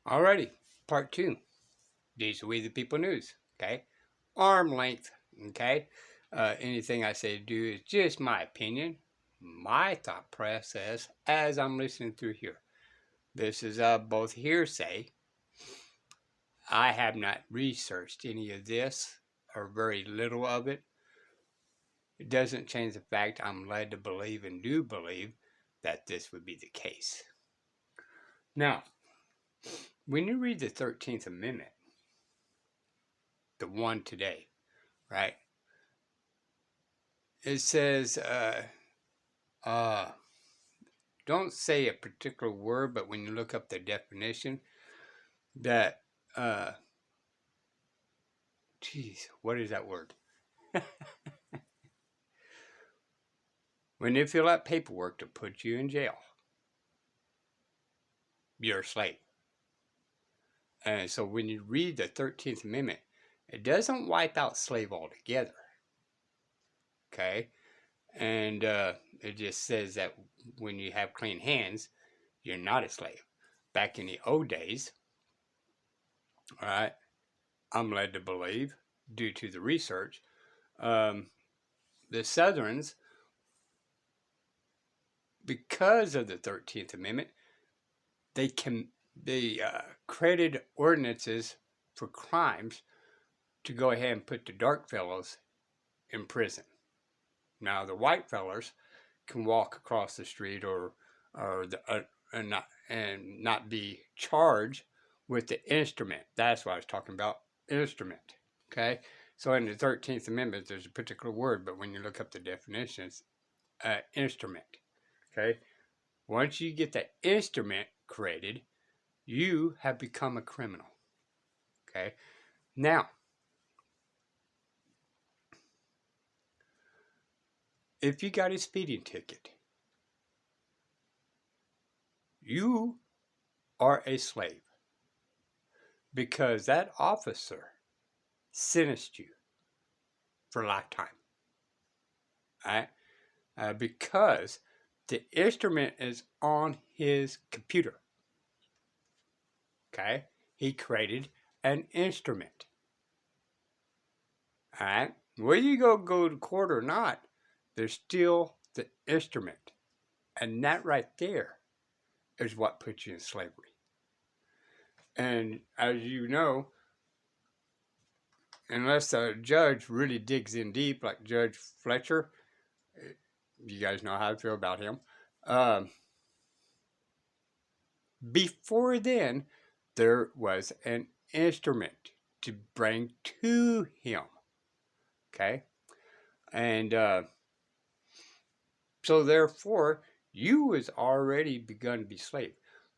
Alrighty, part two. These are We the People News. Okay, arm length. Okay, anything I say to do is just my opinion, my thought process as I'm listening through here. This is both hearsay. I have not researched any of this or very little of it. It doesn't change the fact I'm led to believe and do believe that this would be the case. Now, when you read the 13th Amendment, the one today, right? It says, uh, don't say a particular word, but when you look up the definition, that, geez, what is that word? When they fill out paperwork to put you in jail, you're a slave. And so when you read the 13th Amendment, it doesn't wipe out slave altogether. Okay? And it just says that when you have clean hands, you're not a slave. Back in the old days, all right, I'm led to believe, due to the research, the Southerns, because of the 13th Amendment, they created ordinances for crimes to go ahead and put the dark fellows in prison. Now the white fellas can walk across the street and not be charged with the instrument. That's what I was talking about, instrument. Okay, so in the 13th Amendment, there's a particular word, but when you look up the definitions, instrument. Okay, once you get the instrument created, you have become a criminal. Okay, now if you got a speeding ticket, you are a slave because that officer sentenced you for a lifetime. All right, because the instrument is on his computer. Okay, he created an instrument. All right, whether you go to court or not, there's still the instrument, and that right there is what puts you in slavery. And as you know, unless a judge really digs in deep, like Judge Fletcher, you guys know how I feel about him. Before then, there was an instrument to bring to him. Okay, and so therefore, you was already begun to be slave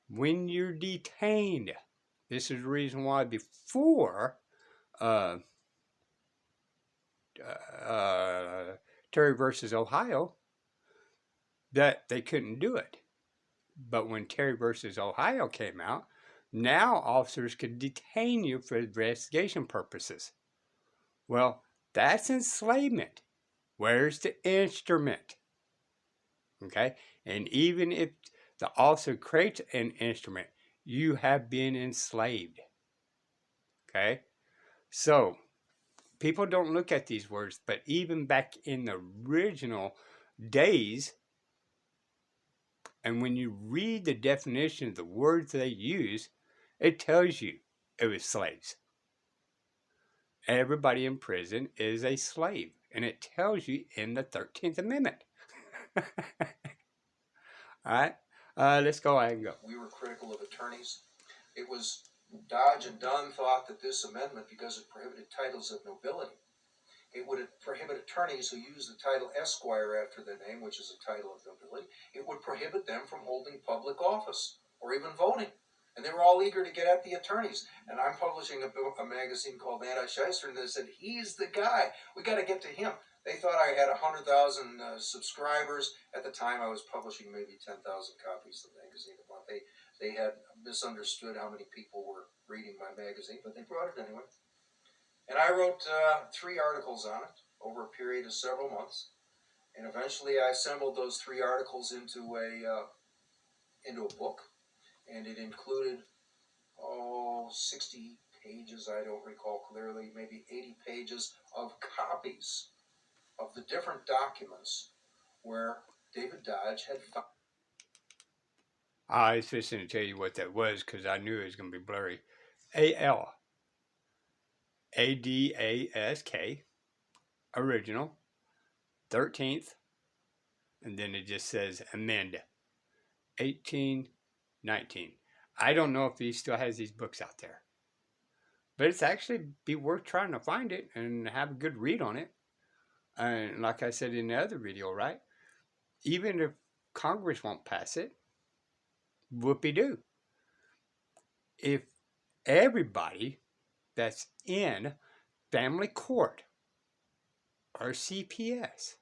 when you're detained. This is the reason why before uh, Terry versus Ohio, that they couldn't do it. But when Terry versus Ohio came out, now officers could detain you for investigation purposes. Well, that's enslavement. Where's the instrument? Okay, and even if the officer creates an instrument, you have been enslaved. Okay, so people don't look at these words, but even back in the original days, and when you read the definition of the words they use, it tells you it was slaves. Everybody in prison is a slave, and it tells you in the 13th Amendment. All right, let's go ahead and go. We were critical of attorneys. It was Dodge and Dunn thought that this amendment, because it prohibited titles of nobility, it would prohibit attorneys who use the title Esquire after their name, which is a title of nobility. It would prohibit them from holding public office or even voting. And they were all eager to get at the attorneys. And I'm publishing a magazine called Anti-Shyster, and they said, he's the guy. We got to get to him. They thought I had 100,000 subscribers. At the time, I was publishing maybe 10,000 copies of the magazine a month. They had misunderstood how many people were reading my magazine, but they brought it anyway. And I wrote 3 articles on it over a period of several months. And eventually I assembled those 3 articles into a book. And it included, 60 pages, I don't recall clearly, maybe 80 pages of copies of the different documents where David Dodge had found. I was just going to tell you what that was because I knew it was going to be blurry. ALADASK, original, 13th, and then it just says amend, 1819. I don't know if he still has these books out there, but it's actually be worth trying to find it and have a good read on it. And like I said in the other video, right? Even if Congress won't pass it, whoopee-doo. If everybody that's in family court or CPS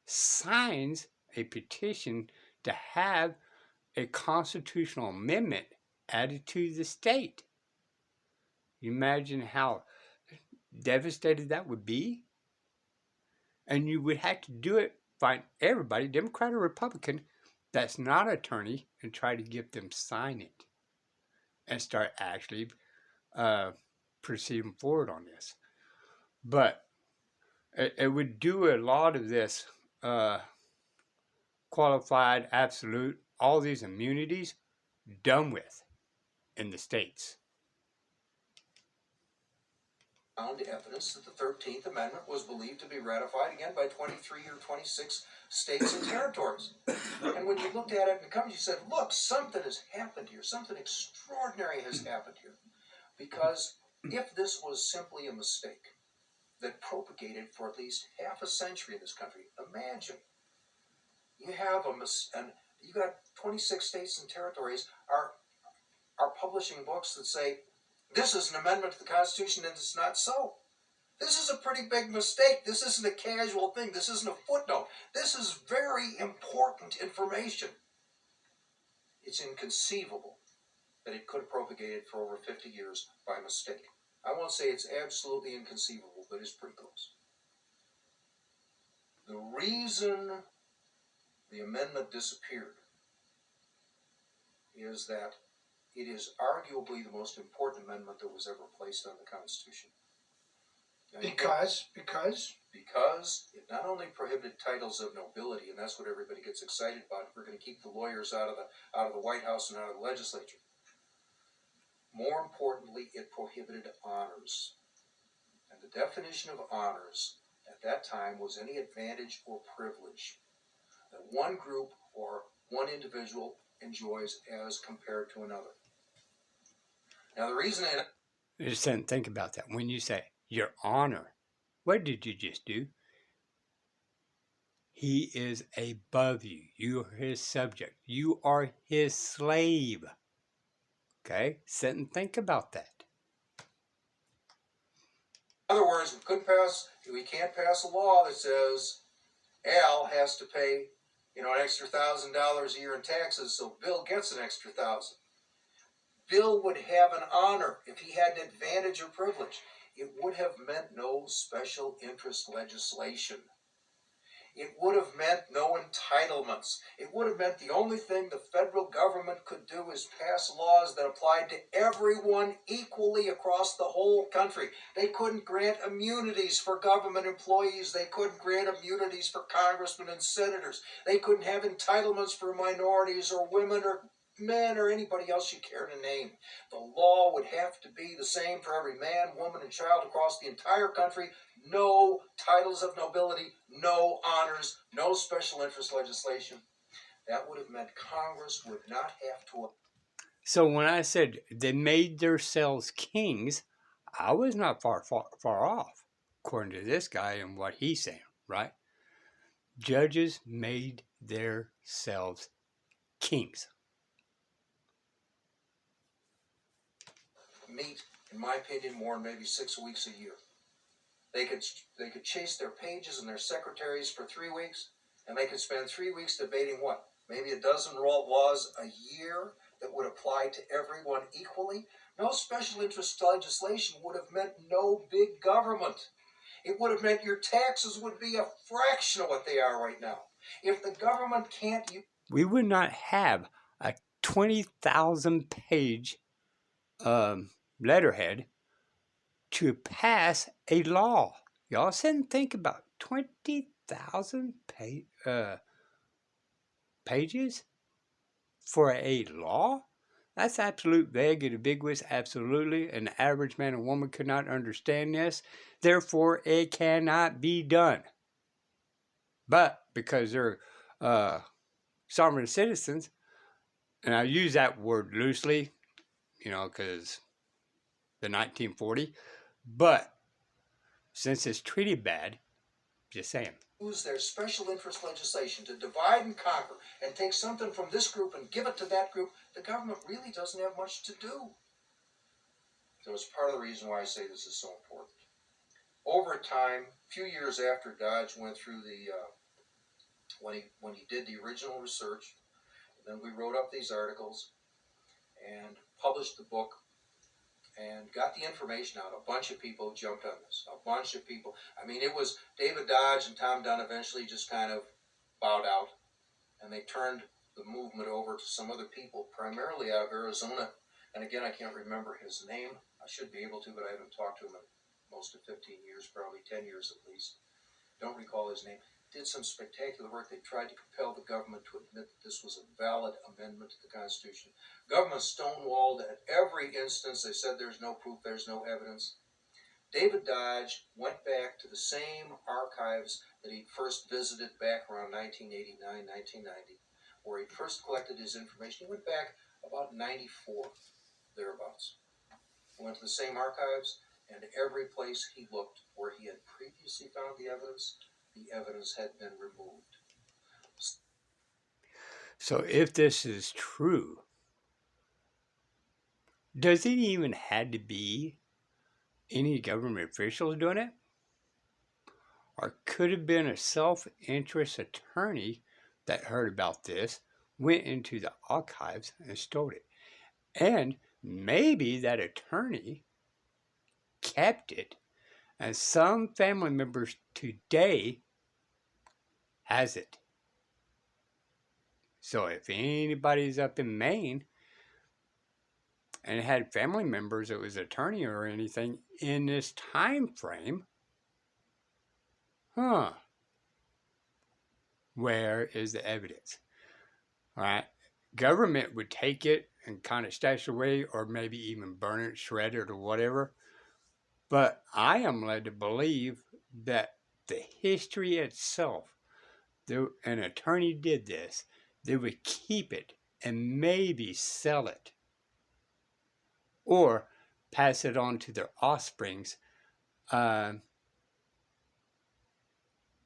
signs a petition to have a constitutional amendment added to the state, you imagine how devastated that would be? And you would have to do it, find everybody, Democrat or Republican, that's not an attorney, and try to get them sign it and start actually proceeding forward on this. But it would do a lot of this qualified, absolute, all these immunities done with in the states. Found evidence that the 13th Amendment was believed to be ratified again by 23 or 26 states and territories. And when you looked at it and comes, you said, look, something has happened here. Something extraordinary has happened here. Because if this was simply a mistake that propagated for at least half a century in this country, imagine you have you got 26 states and territories are publishing books that say, this is an amendment to the Constitution, and it's not so. This is a pretty big mistake. This isn't a casual thing. This isn't a footnote. This is very important information. It's inconceivable that it could have propagated for over 50 years by mistake. I won't say it's absolutely inconceivable, but it's pretty close. The reason the amendment disappeared is that it is arguably the most important amendment that was ever placed on the Constitution. Because it not only prohibited titles of nobility, and that's what everybody gets excited about. We're going to keep the lawyers out of the White House and out of the legislature. More importantly, it prohibited honors, and the definition of honors at that time was any advantage or privilege that one group or one individual enjoys as compared to another. Now, the reason Just think about that. When you say your honor, what did you just do? He is above you. You are his subject. You are his slave. Okay? Sit and think about that. In other words, we can't pass a law that says Al has to pay, an extra $1,000 a year in taxes, so Bill gets an extra $1,000. Bill would have an honor if he had an advantage or privilege. It would have meant no special interest legislation. It would have meant no entitlements. It would have meant the only thing the federal government could do is pass laws that applied to everyone equally across the whole country. They couldn't grant immunities for government employees. They couldn't grant immunities for congressmen and senators. They couldn't have entitlements for minorities or women or men or anybody else you care to name. The law would have to be the same for every man, woman, and child across the entire country. No titles of nobility, no honors, no special interest legislation. That would have meant Congress would not have to. So when I said they made themselves kings, I was not far off, according to this guy and what he's saying, right? Judges made themselves kings. Meet, in my opinion, more than maybe 6 weeks a year. They could chase their pages and their secretaries for 3 weeks, and they could spend 3 weeks debating what? Maybe a dozen laws a year that would apply to everyone equally. No special interest legislation would have meant no big government. It would have meant your taxes would be a fraction of what they are right now. If the government can't... We would not have a 20,000 page letterhead to pass a law. Y'all sit and think about 20,000 pages for a law? That's absolute vague and ambiguous, absolutely. An average man or woman could not understand this. Therefore, it cannot be done. But because they're sovereign citizens, and I use that word loosely, because the 1940, but since it's treated bad, just saying. Use their special interest legislation to divide and conquer and take something from this group and give it to that group, the government really doesn't have much to do. So it's part of the reason why I say this is so important. Over time, a few years after Dodge went through when he did the original research, then we wrote up these articles and published the book and got the information out. A bunch of people jumped on this. A bunch of people. I mean, it was David Dodge and Tom Dunn eventually just kind of bowed out, and they turned the movement over to some other people, primarily out of Arizona. And again, I can't remember his name. I should be able to, but I haven't talked to him in most of 15 years, probably 10 years at least. Don't recall his name. Did some spectacular work. They tried to compel the government to admit that this was a valid amendment to the Constitution. Government stonewalled at every instance. They said there's no proof, there's no evidence. David Dodge went back to the same archives that he first visited back around 1989, 1990, where he first collected his information. He went back about 94, thereabouts. He went to the same archives, and every place he looked where he had previously found the evidence had been removed. So if this is true, does it even had to be any government officials doing it? Or could have been a self-interest attorney that heard about this, went into the archives and stole it. And maybe that attorney kept it, and some family members today has it. So if anybody's up in Maine and had family members that was attorney or anything in this time frame, where is the evidence? All right, government would take it and kind of stash it away, or maybe even burn it, shred it, or whatever. But I am led to believe that the history itself, an attorney did this, they would keep it and maybe sell it, or pass it on to their offsprings to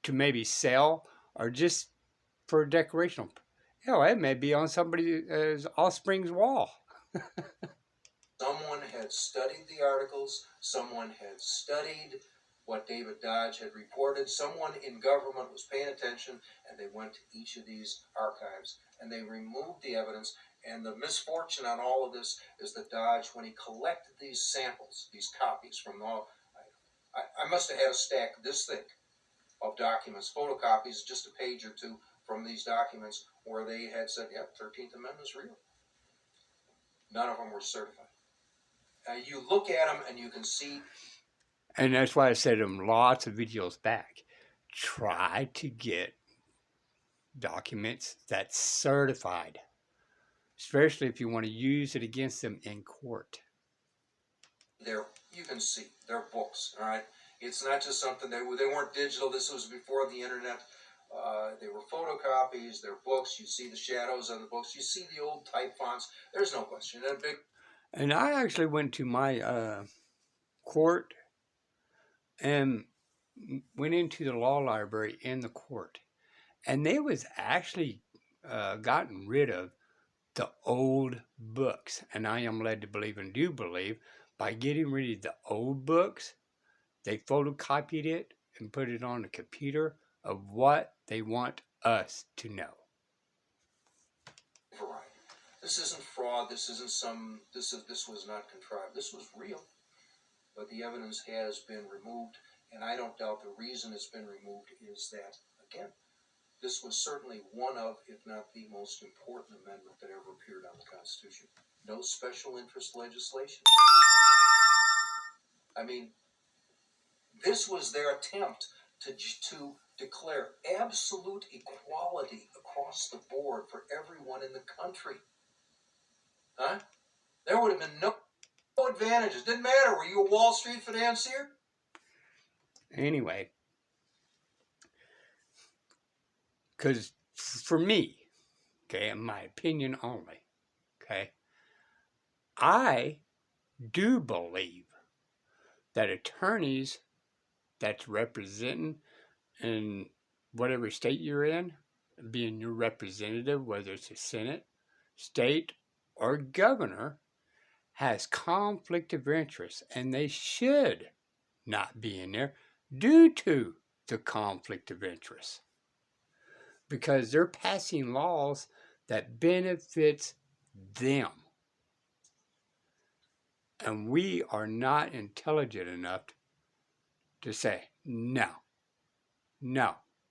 maybe sell, or just for decorational. Hell, it may be on somebody's offspring's wall. Someone had studied the articles, someone had studied what David Dodge had reported, someone in government was paying attention, and they went to each of these archives and they removed the evidence. And the misfortune on all of this is that Dodge, when he collected these samples, these copies from all, I must have had a stack this thick of documents, photocopies, just a page or two from these documents where they had said, yep, 13th Amendment's real. None of them were certified. You look at them and you can see. And that's why I said them lots of videos back. Try to get documents that's certified, especially if you want to use it against them in court. You can see they're books, all right? It's not just something they weren't digital. This was before the internet. They were photocopies. They're books. You see the shadows on the books. You see the old type fonts. There's no question. And I actually went to my court and went into the law library in the court, and they was actually gotten rid of the old books. And I am led to believe, and do believe, by getting rid of the old books, they photocopied it and put it on a computer of what they want us to know. Variety. This isn't fraud. This isn't this was not contrived. This was real. But the evidence has been removed, and I don't doubt the reason it's been removed is that, again, this was certainly one of, if not the most important amendment that ever appeared on the Constitution. no special interest legislation. I mean, this was their attempt to declare absolute equality across the board for everyone in the country. Huh? There would have been no advantages. Didn't matter. Were you a Wall Street financier? Anyway, because for me, okay, in my opinion only, okay, I do believe that attorneys that's representing in whatever state you're in, being your representative, whether it's a Senate, state, or governor, has conflict of interest, and they should not be in there due to the conflict of interest, because they're passing laws that benefits them, and we are not intelligent enough to say no,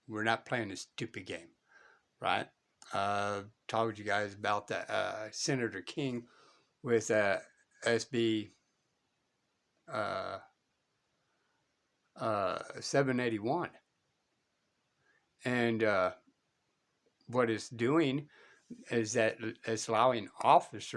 we're not playing this stupid game, right? Talked with you guys about that Senator King with SB 781, and what it's doing is that it's allowing officers